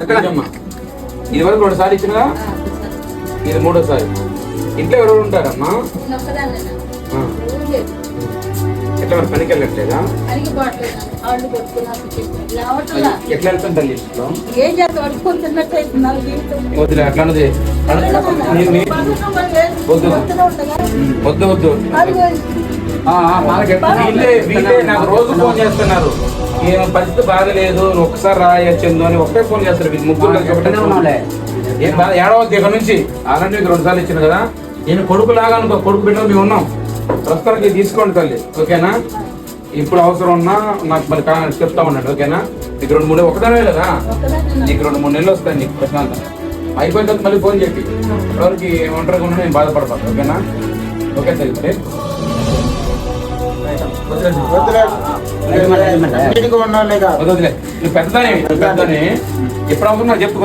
ఎక్కడమ్మా ఇది వరకు 2 సార్లు ఇచ్చినా, ఇది 3వ సారి. ఇంట్లో ఎవరు ఉంటారమ్మా? ఎట్లా మరి పనికి వెళ్ళట్లేదా? ఎట్లా వెళ్తాం తల్లి ఇంట్లో? వద్దులే అట్లాంటిది వద్దు వద్దు. వీళ్ళే నాకు రోజు ఫోన్ చేస్తున్నారు, ఏం పరిస్థితి బాగలేదు, నువ్వు ఒకసారి రాయొచ్చిందో అని ఒకటే ఫోన్ చేస్తారు. వీళ్ళు ముగ్గురు ఏం బాధ ఏడవద్దు ఇక్కడ నుంచి. అలాంటి మీకు 2 సార్లు ఇచ్చిన కదా, నేను కొడుకు లాగా అనుకో, కొడుకు బిడ్డలు మేము ఉన్నాం. ప్రస్తుతానికి తీసుకోండి తల్లి, ఓకేనా? ఇప్పుడు అవసరం ఉన్నా నాకు మరి చెప్తా ఉన్నాడు, ఓకేనా? నీకు 2-3 ఒకదానే కదా, నీకు 2-3 నెలలు వస్తాయి నీకు ప్రశాంతం. అయిపోయిన తర్వాత మళ్ళీ ఫోన్ చెప్పి ఎవరికి ఒంటరిగా ఉన్నా నేను బాధపడతాను, ఓకేనా? ఓకే తల్లి మరి వద్దులే. నువ్వు పెద్దదాని ఎప్పుడు అవసరం నాకు చెప్పు.